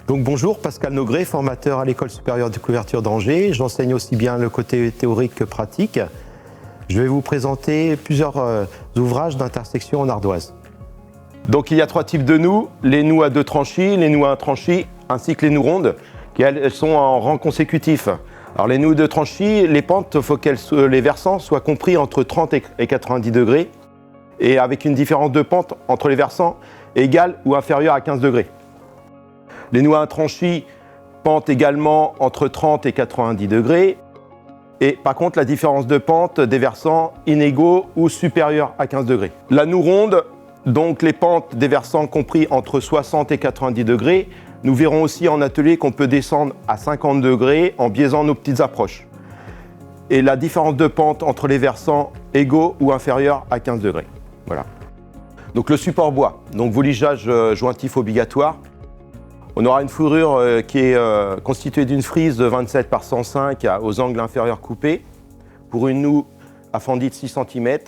Donc bonjour, Pascal Nogré, formateur à l'École supérieure de couverture d'Angers. J'enseigne aussi bien le côté théorique que pratique. Je vais vous présenter plusieurs ouvrages d'intersection en ardoise. Donc il y a trois types de noues, les noues à deux tranchis, les noues à un tranchis, ainsi que les noues rondes, qui elles sont en rang consécutif. Alors les noues de tranchis, les pentes, il faut que les versants soient compris entre 30 et 90 degrés, et avec une différence de pente entre les versants égale ou inférieure à 15 degrés. Les noues à un tranchis, pente également entre 30 et 90 degrés. Et par contre, la différence de pente des versants inégaux ou supérieurs à 15 degrés. La noue ronde, donc les pentes des versants compris entre 60 et 90 degrés. Nous verrons aussi en atelier qu'on peut descendre à 50 degrés en biaisant nos petites approches. Et la différence de pente entre les versants égaux ou inférieurs à 15 degrés. Voilà. Donc le support bois, donc volijage jointif obligatoire. On aura une fourrure qui est constituée d'une frise de 27 par 105 aux angles inférieurs coupés pour une noue à fendis de 6 cm,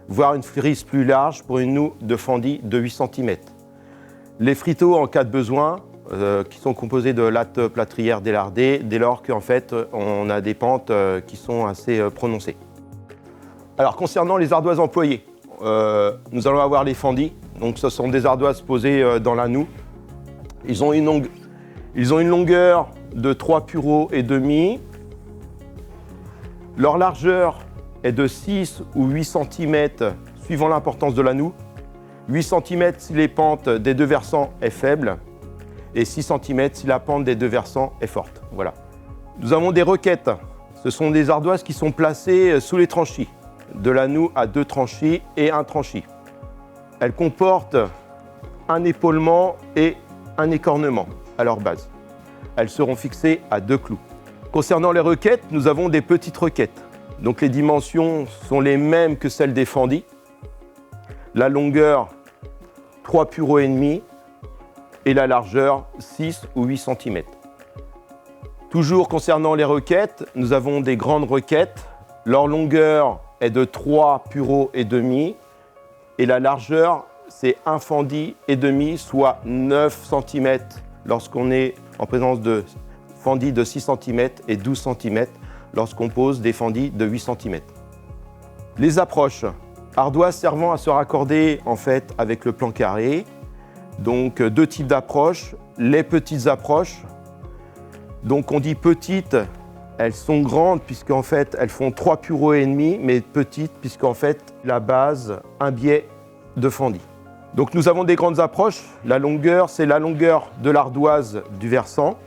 voire une frise plus large pour une noue de fendis de 8 cm. Les friteaux en cas de besoin, qui sont composés de lattes plâtrières délardées, dès lors qu'en fait on a des pentes qui sont assez prononcées. Alors concernant les ardoises employées, nous allons avoir les fendis. Donc ce sont des ardoises posées dans la noue. Ils ont une longueur de 3 pureaux et demi. Leur largeur est de 6 ou 8 cm suivant l'importance de la noue. 8 cm si les pentes des deux versants est faible et 6 cm si la pente des deux versants est forte. Voilà. Nous avons des requêtes. Ce sont des ardoises qui sont placées sous les tranchis, de la noue à deux tranchis et un tranchis. Elles comportent un épaulement et un écornement à leur base. Elles seront fixées à deux clous. Concernant les requêtes, nous avons des petites requêtes. Donc les dimensions sont les mêmes que celles des fendis. La longueur, 3 pureaux et demi et la largeur, 6 ou 8 cm. Toujours concernant les requêtes, nous avons des grandes requêtes. Leur longueur est de 3 pureaux et demi et la largeur, c'est un fendis et demi, soit 9 cm lorsqu'on est en présence de fendis de 6 cm et 12 cm lorsqu'on pose des fendis de 8 cm. Les approches, ardoises servant à se raccorder en fait avec le plan carré. Donc deux types d'approches, les petites approches. Donc on dit petites, elles sont grandes puisqu'en fait elles font 3 pureaux et demi, mais petites puisqu'en fait la base, un biais de fendis. Donc nous avons des grandes approches. La longueur, c'est la longueur de l'ardoise du versant.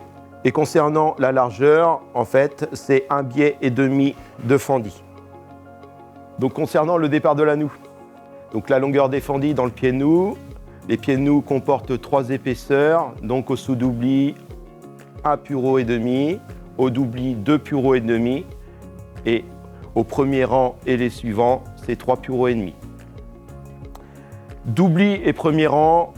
Et concernant la largeur, en fait, c'est un biais et demi de fendis. Donc concernant le départ de la noue, donc la longueur des fendis dans le pied de noue. Les pieds de noue comportent 3 épaisseurs. Donc au sous-doubli, 1 pureau et demi. Au doubli, 2 pureaux et demi. Et au premier rang et les suivants, c'est 3 pureaux et demi. Doubli et premier rang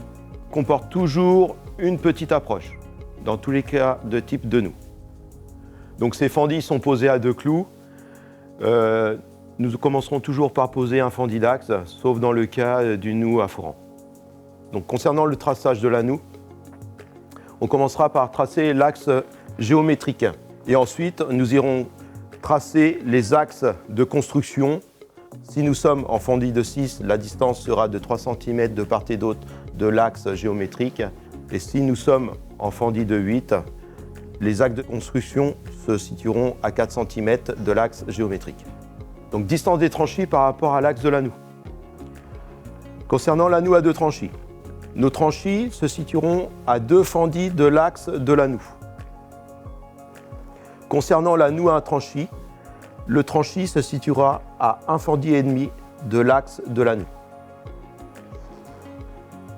comportent toujours une petite approche, dans tous les cas de type de noue. Donc ces fendis sont posés à deux clous. Nous commencerons toujours par poser un fendis d'axe, sauf dans le cas d'une noue à fourrant. Donc concernant le traçage de la noue, on commencera par tracer l'axe géométrique. Et ensuite, nous irons tracer les axes de construction. Si nous sommes en fendis de 6, la distance sera de 3 cm de part et d'autre de l'axe géométrique. Et si nous sommes en fendis de 8, les axes de construction se situeront à 4 cm de l'axe géométrique. Donc distance des tranchis par rapport à l'axe de la noue. Concernant la noue à deux tranchis, nos tranchis se situeront à 2 fendis de l'axe de la noue. Concernant la noue à un tranchis, le tranchis se situera à 1 fendis et demi de l'axe de la noue.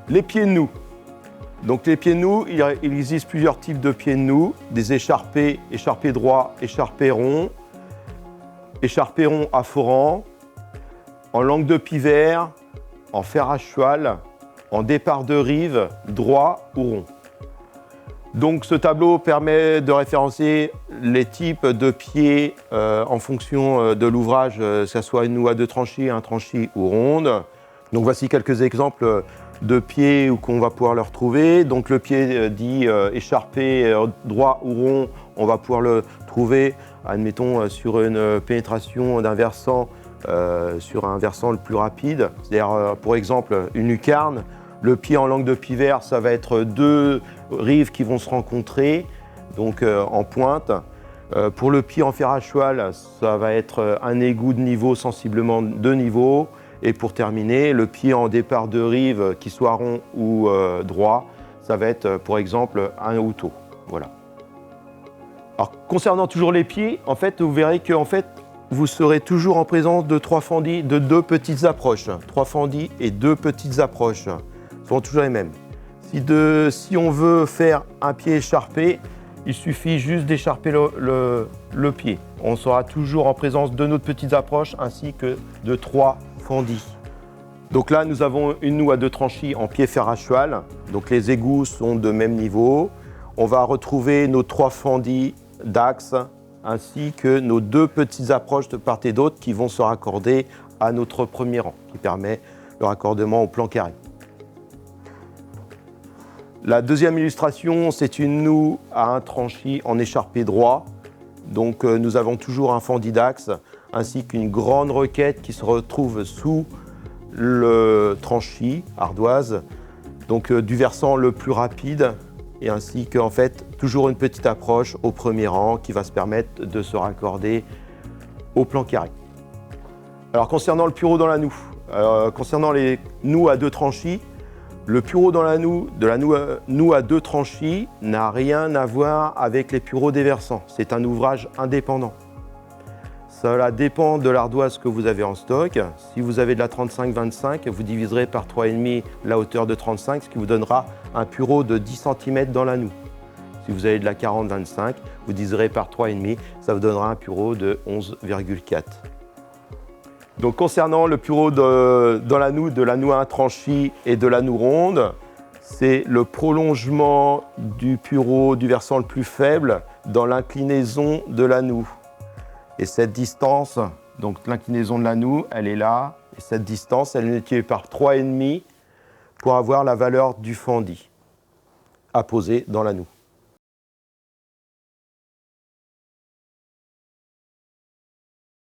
Les pieds de noue. Donc les pieds de noue, il existe plusieurs types de pieds de noue, des écharpés, écharpés droits, écharpés ronds à fourrant, en langue de pivert, en fer à cheval, en départ de rive, droit ou rond. Donc ce tableau permet de référencer les types de pieds en fonction de l'ouvrage, que ce soit une noue à deux tranchis, un tranchis ou ronde. Donc voici quelques exemples de pied où qu'on va pouvoir le retrouver. Donc le pied dit écharpé, droit ou rond, on va pouvoir le trouver, admettons, sur une pénétration d'un versant, sur un versant le plus rapide. C'est-à-dire, pour exemple, une lucarne. Le pied en langue de pivert, ça va être deux rives qui vont se rencontrer, donc en pointe. Pour le pied en fer à cheval, ça va être un égout de niveau, sensiblement 2 niveaux. Et pour terminer, le pied en départ de rive, qu'il soit rond ou droit, ça va être, pour exemple, un outo. Voilà. Alors, concernant toujours les pieds, en fait, vous verrez que vous serez toujours en présence de 3 fendis, de 2 petites approches. 3 fendis et 2 petites approches. Sont toujours les mêmes. Si on veut faire un pied écharpé, il suffit juste d'écharper le pied. On sera toujours en présence de notre petites approches ainsi que de 3 fendis. Donc là, nous avons une noue à 2 tranchis en pied fer à cheval. Donc les égouts sont de même niveau. On va retrouver nos 3 fendis d'axe ainsi que nos 2 petites approches de part et d'autre qui vont se raccorder à notre premier rang, qui permet le raccordement au plan carré. La deuxième illustration, c'est une noue à 1 tranchis en écharpé droit. Donc nous avons toujours un fendis d'axe ainsi qu'une grande requête qui se retrouve sous le tranchis ardoise, donc du versant le plus rapide, et ainsi que toujours une petite approche au premier rang qui va se permettre de se raccorder au plan carré. Alors concernant le pureau dans la noue, concernant les noues à 2 tranchis, le pureau dans la noue de la noue à 2 tranchis n'a rien à voir avec les pureaux des versants. C'est un ouvrage indépendant. Cela dépend de l'ardoise que vous avez en stock. Si vous avez de la 35-25, vous diviserez par 3,5 la hauteur de 35, ce qui vous donnera un pureau de 10 cm dans la noue. Si vous avez de la 40-25, vous diviserez par 3,5, ça vous donnera un pureau de 11,4. Donc concernant le pureau dans la noue, de la noue à 1 tranchis et de la noue ronde, c'est le prolongement du pureau du versant le plus faible dans l'inclinaison de la noue. Et cette distance, donc l'inclinaison de la noue, elle est là. Et cette distance, elle est multipliée par 3,5 pour avoir la valeur du fendi à poser dans la noue.